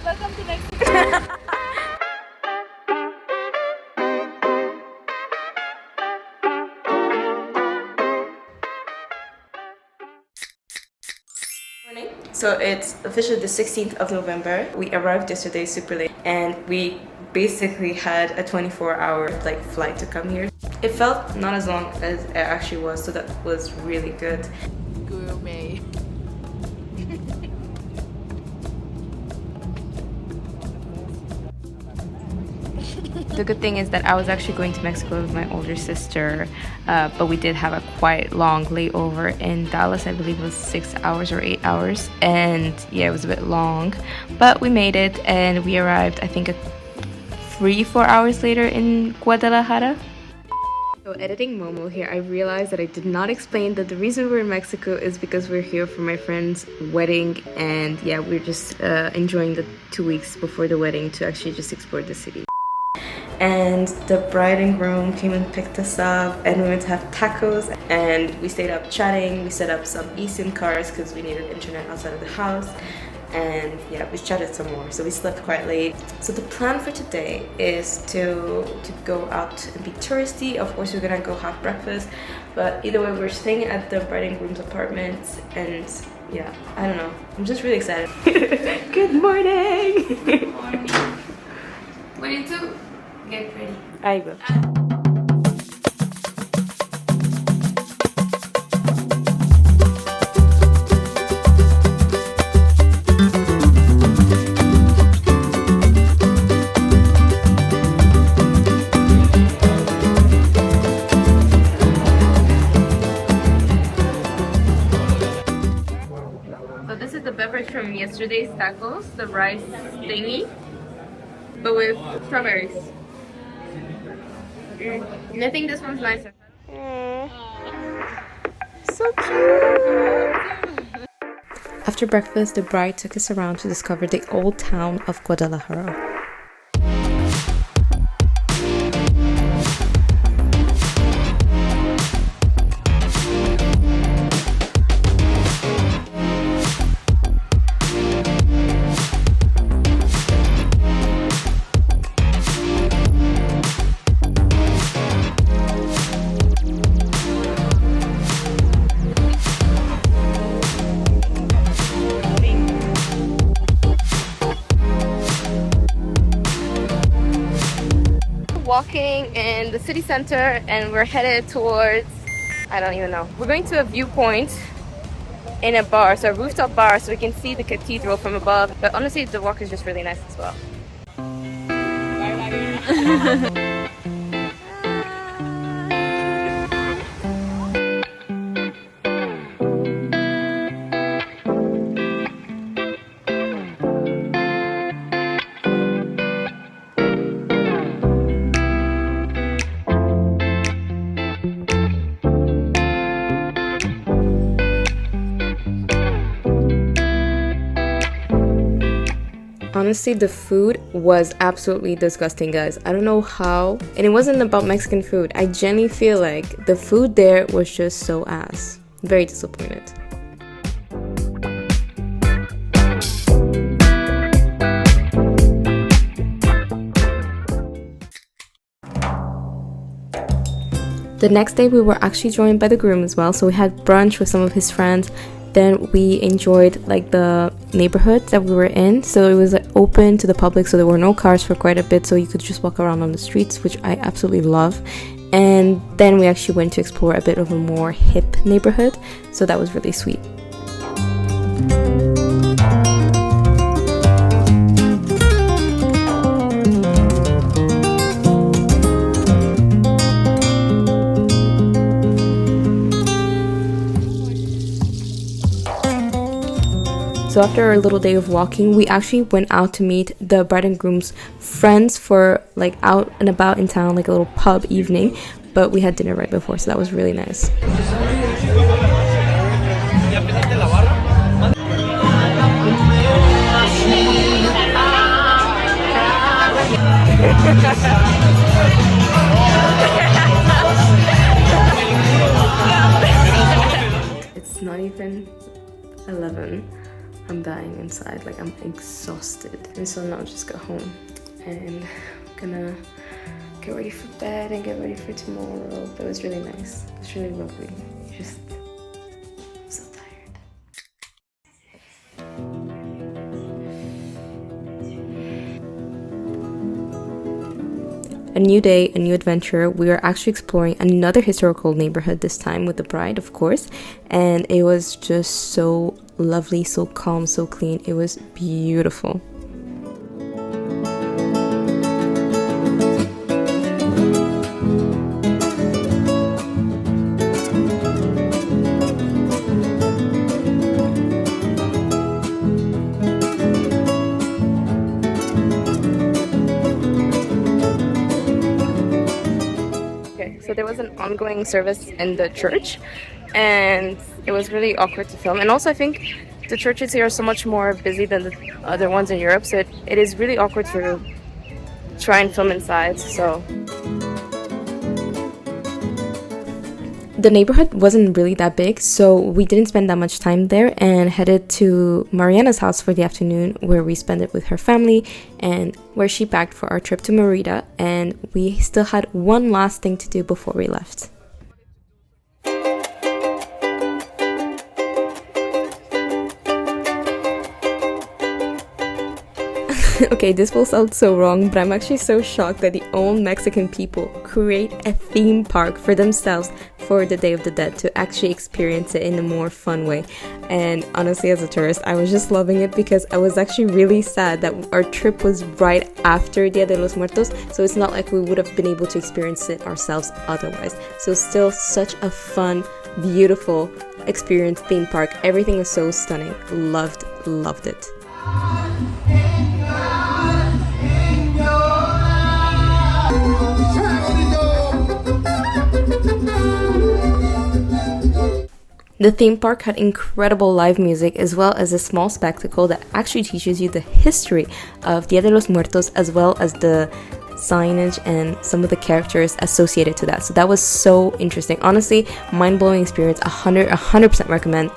Welcome to Mexico. So it's officially the 16th of November. We arrived yesterday super late and we basically had a 24-hour flight to come here. It felt not as long as it actually was, so that was really good. Gourmet. The good thing is that I was actually going to Mexico with my older sister, but we did have a quite long layover in Dallas. I believe it was 6 hours or 8 hours, and yeah, it was a bit long, but we made it and we arrived, I think, 3-4 hours later in Guadalajara. So editing Momo here, I realized that I did not explain that the reason we're in Mexico is because we're here for my friend's wedding, and yeah, we're just enjoying the 2 weeks before the wedding to actually just explore the city. And the bride and groom came and picked us up and we went to have tacos and we stayed up chatting. We set up some eSIM cards because we needed internet outside of the house, and yeah, we chatted some more, so we slept quite late. So the plan for today is to go out and be touristy. Of course, we're gonna go have breakfast, but either way, we're staying at the bride and groom's apartment, and yeah, I don't know, I'm just really excited. Good morning. Good morning. We need to get ready. I will. So this is the beverage from yesterday's tacos, the rice thingy, but with strawberries. And I think this one's nicer. So cute! After breakfast, the bride took us around to discover the old town of Guadalajara. Walking in the city center and we're headed towards, I don't even know. We're going to a viewpoint in a bar, so a rooftop bar, so we can see the cathedral from above. But honestly, the walk is just really nice as well. Honestly, the food was absolutely disgusting, guys. I don't know how, and it wasn't about Mexican food. I genuinely feel like the food there was just so ass. Very disappointed. The next day we were actually joined by the groom as well, so we had brunch with some of his friends. Then we enjoyed the neighborhood that we were in, so it was open to the public, so there were no cars for quite a bit, so you could just walk around on the streets, which I absolutely love. And then we actually went to explore a bit of a more hip neighborhood, so that was really sweet. So after a little day of walking, we actually went out to meet the bride and groom's friends for out and about in town, a little pub evening, but we had dinner right before, so that was really nice. It's not even 11. I'm dying inside. Like, I'm exhausted. And so now I'll just go home and I'm gonna get ready for bed and get ready for tomorrow. But it was really nice. It's really lovely. Just so tired. A new day, a new adventure. We are actually exploring another historical neighborhood, this time with the bride, of course. And it was just so lovely, so calm, so clean. It was beautiful. So there was an ongoing service in the church and it was really awkward to film. And also I think the churches here are so much more busy than the other ones in Europe, so it is really awkward to try and film inside. So the neighborhood wasn't really that big, so we didn't spend that much time there and headed to Mariana's house for the afternoon, where we spent it with her family and where she packed for our trip to Merida. And we still had one last thing to do before we left. Okay, this will sound so wrong, but I'm actually so shocked that the old Mexican people create a theme park for themselves for the Day of the Dead to actually experience it in a more fun way. And honestly, as a tourist, I was just loving it because I was actually really sad that our trip was right after Dia de los Muertos, so it's not like we would have been able to experience it ourselves otherwise. So still such a fun, beautiful experience, theme park. Everything is so stunning. Loved it. The theme park had incredible live music as well as a small spectacle that actually teaches you the history of Dia de los Muertos, as well as the signage and some of the characters associated to that. So that was so interesting. Honestly, mind-blowing experience. 100% recommend.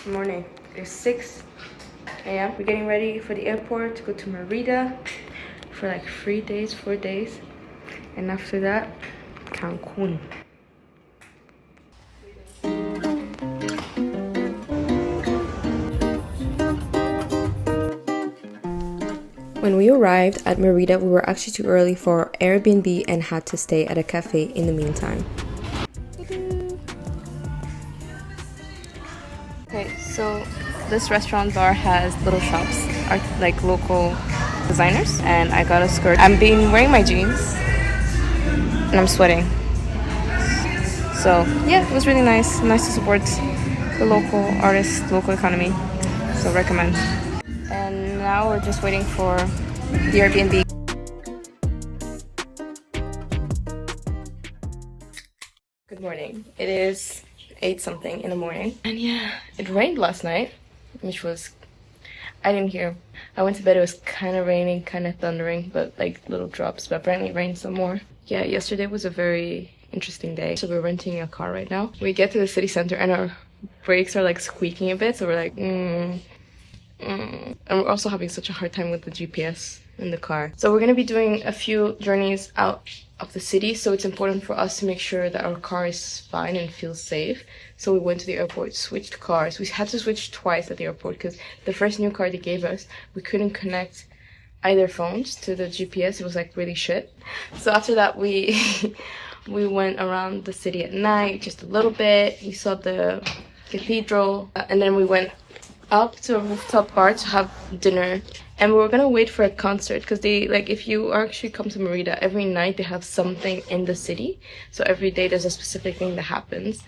Good morning. It's 6 a.m. We're getting ready for the airport to go to Merida for like 4 days. And after that, Cancun. When we arrived at Merida, we were actually too early for our Airbnb and had to stay at a cafe in the meantime. Okay, so this restaurant bar has little shops, like local designers, and I got a skirt. I'm wearing my jeans and I'm sweating. So yeah, it was really nice to support the local artists, local economy, so recommend. And now we're just waiting for the Airbnb. Good morning. It is 8 something in the morning, and yeah, it rained last night, which was, I didn't hear. I went to bed, it was kind of raining, kind of thundering, but like little drops, but apparently it rained some more. Yeah, yesterday was a very interesting day. So we're renting a car right now. We get to the city center and our brakes are like squeaking a bit, so we're like and we're also having such a hard time with the GPS in the car. So we're gonna be doing a few journeys out of the city, so it's important for us to make sure that our car is fine and feels safe. So we went to the airport, switched cars. We had to switch twice at the airport because the first new car they gave us, we couldn't connect either phones to the GPS. It was like really shit. So after that we we went around the city at night just a little bit. We saw the cathedral, and then we went up to a rooftop bar to have dinner, and we were gonna wait for a concert because they, like, if you actually come to Merida, every night they have something in the city, so every day there's a specific thing that happens.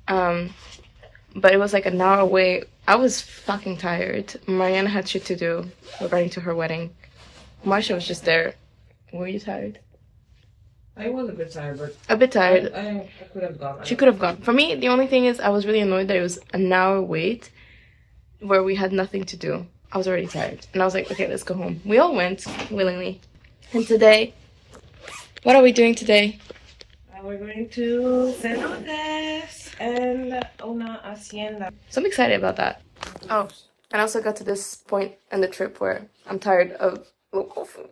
But it was like an hour away. I was fucking tired. Mariana had shit to do regarding to her wedding. Marsha was just there. Were you tired? I was a bit tired, but a bit tired. I could have gone. She could have gone. For me, the only thing is I was really annoyed that it was an hour wait where we had nothing to do. I was already tired, and I was like, okay, let's go home. We all went willingly. And today, what are we doing today? We're going to cenotes. En una hacienda. So I'm excited about that. Oh, and I also got to this point in the trip where I'm tired of local food.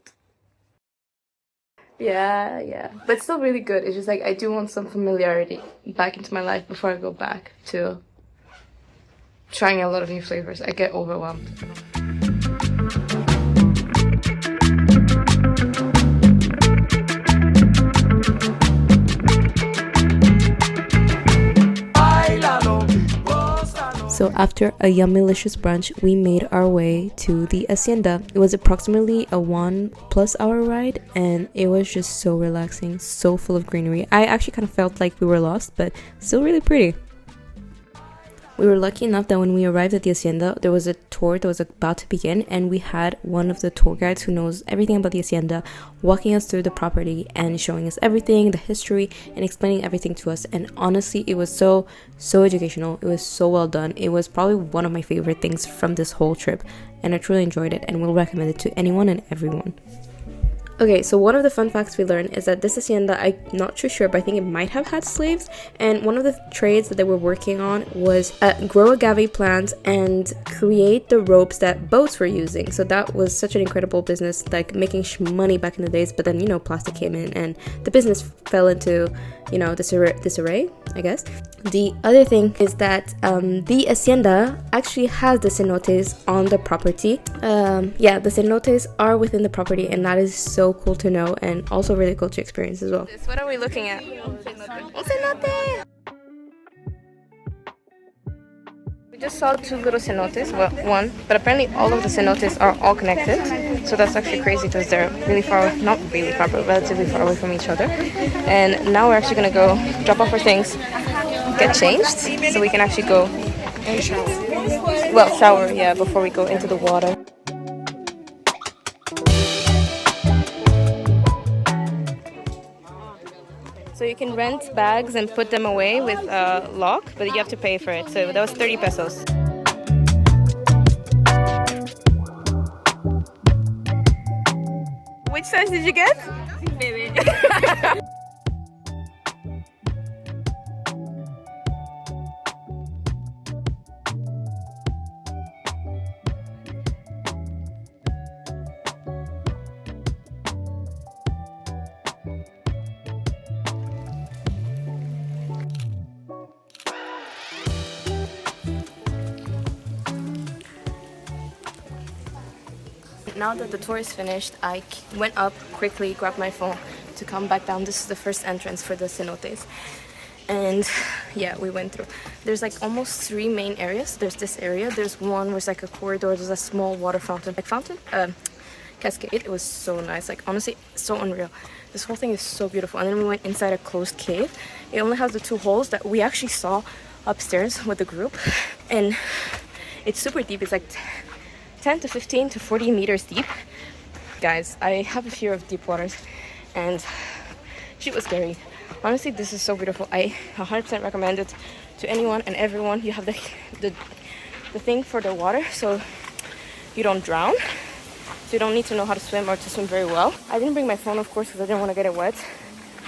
Yeah. But it's still really good. It's just like I do want some familiarity back into my life before I go back to trying a lot of new flavors. I get overwhelmed. So after a yummy-licious brunch, we made our way to the hacienda. It was approximately a 1+ hour ride, and it was just so relaxing, so full of greenery. I actually kind of felt like we were lost, but still really pretty. We were lucky enough that when we arrived at the hacienda, there was a tour that was about to begin, and we had one of the tour guides who knows everything about the hacienda walking us through the property and showing us everything, the history, and explaining everything to us. And honestly, it was so educational. It was so well done. It was probably one of my favorite things from this whole trip, and I truly enjoyed it and will recommend it to anyone and everyone. Okay, so one of the fun facts we learned is that this hacienda, I'm not too sure, but I think it might have had slaves. And one of the trades that they were working on was grow agave plants and create the ropes that boats were using. So that was such an incredible business, like making money back in the days. But then, plastic came in and the business fell into, disarray, I guess. The other thing is that the hacienda actually has the cenotes on the property. The cenotes are within the property, and that is so cool to know and also really cool to experience as well. What are we looking at? Un cenote! We just saw 2 little cenotes, well, one, but apparently all of the cenotes are all connected. So that's actually crazy because they're really far, not really far, but relatively far away from each other. And now we're actually gonna go drop off our things, get changed, so we can actually go and shower. Well, shower, yeah, before we go into the water. So you can rent bags and put them away with a lock, but you have to pay for it. So that was 30 pesos. Which size did you get? Baby. Now that the tour is finished, I went up quickly, grabbed my phone to come back down. This is the first entrance for the cenotes. And yeah, we went through. There's like almost 3 main areas. There's this area. There's one where it's like a corridor. There's a small water fountain. Cascade. It was so nice. Like honestly, so unreal. This whole thing is so beautiful. And then we went inside a closed cave. It only has the 2 holes that we actually saw upstairs with the group. And it's super deep. It's like 10 to 15 to 40 meters deep. Guys, I have a fear of deep waters and she was scary. Honestly, this is so beautiful. I 100% recommend it to anyone and everyone. You have the thing for the water so you don't drown. So you don't need to know how to swim or to swim very well. I didn't bring my phone, of course, because I didn't want to get it wet.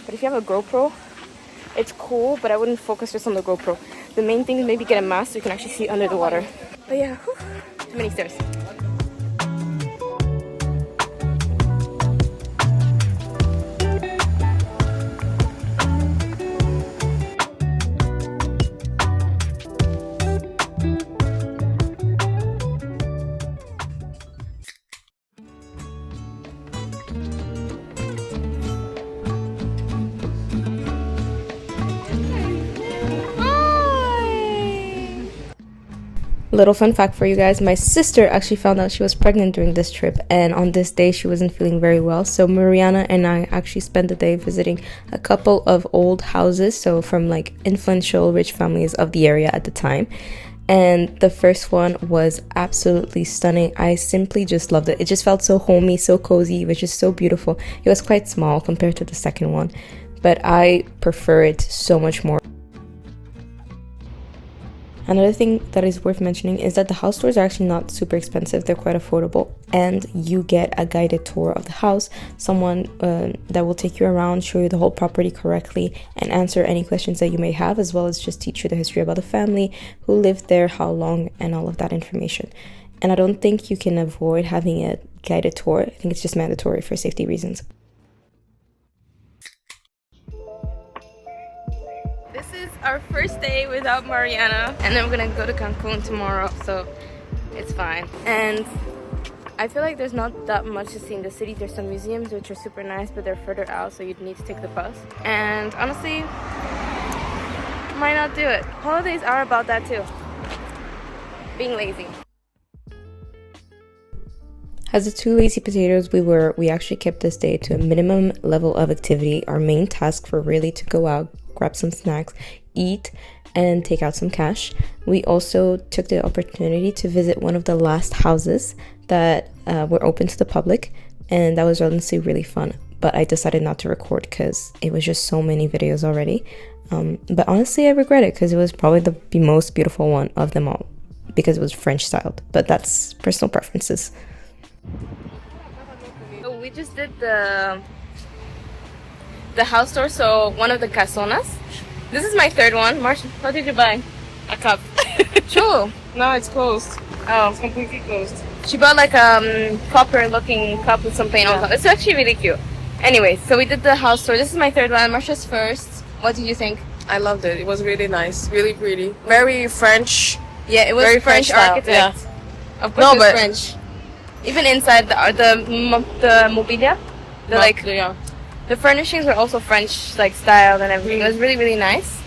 But if you have a GoPro, it's cool, but I wouldn't focus just on the GoPro. The main thing is maybe get a mask so you can actually see under the water. But yeah, too many stairs. Little fun fact for you guys, my sister actually found out she was pregnant during this trip, and on this day she wasn't feeling very well. So Mariana and I actually spent the day visiting a couple of old houses, so from like influential rich families of the area at the time. And the first one was absolutely stunning. I simply just loved it. It just felt so homey, so cozy. It was just so beautiful. It was quite small compared to the second one, but I prefer it so much more. Another thing that is worth mentioning is that the house tours are actually not super expensive. They're quite affordable, and you get a guided tour of the house, someone that will take you around, show you the whole property correctly, and answer any questions that you may have, as well as just teach you the history about the family, who lived there, how long, and all of that information. And I don't think you can avoid having a guided tour. I think it's just mandatory for safety reasons. This is our first day without Mariana, and then we're gonna go to Cancun tomorrow, so it's fine. And I feel like there's not that much to see in the city. There's some museums which are super nice, but they're further out, so you'd need to take the bus. And honestly, might not do it. Holidays are about that too. Being lazy. As the two lazy potatoes we actually kept this day to a minimum level of activity. Our main task for really to go out, grab some snacks, eat, and take out some cash. We also took the opportunity to visit one of the last houses that were open to the public, and that was honestly really fun. But I decided not to record because it was just so many videos already. But honestly, I regret it because it was probably the most beautiful one of them all because it was French styled. But that's personal preferences. So we just did the house tour, so one of the casonas. This is my third one. Marcia, what did you buy? A cup. True. No, it's closed. Oh, It's completely closed. she bought like a copper looking cup with some paint on top. It's actually really cute. Anyways, so we did the house tour. This is my third one. Marcia's first. What did you think? I loved it. It was really nice. Really pretty. Very French. Yeah, it was Very French French style, architect. yeah. Of course, No, it was but- French. Even inside the mobilia, the furnishings were also French like styled and everything. It was really, really nice.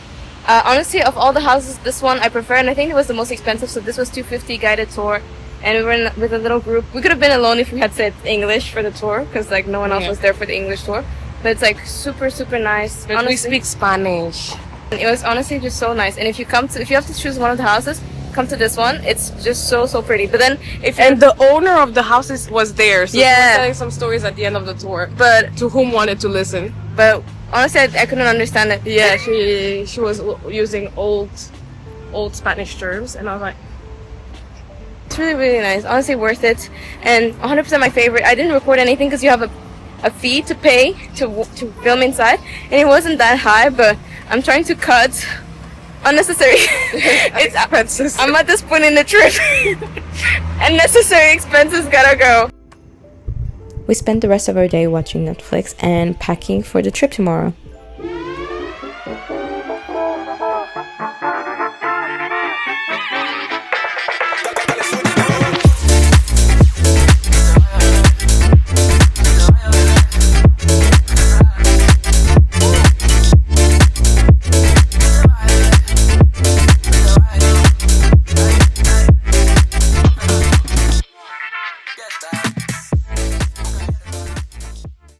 Honestly, of all the houses, this one I prefer, and I think it was the most expensive. So this was $250 guided tour, and we were with a little group. We could have been alone if we had said English for the tour, because like no one else was there for the English tour. But it's like super, super nice. But we speak Spanish. It was honestly just so nice. And if you have to choose one of the houses, come to this one. It's just so, so pretty. But then And the owner of the house was there, so she Yeah. was telling some stories at the end of the tour. but To whom wanted to listen. but honestly, I couldn't understand it. Yeah, she was using old Spanish terms, and I was like, It's really, really nice. Honestly, worth it. And 100% my favorite. I didn't record anything because you have a fee to pay to film inside, and it wasn't that high. But I'm trying to cut unnecessary expenses. I'm at this point in the trip. Unnecessary expenses gotta go. We spent the rest of our day watching Netflix and packing for the trip tomorrow.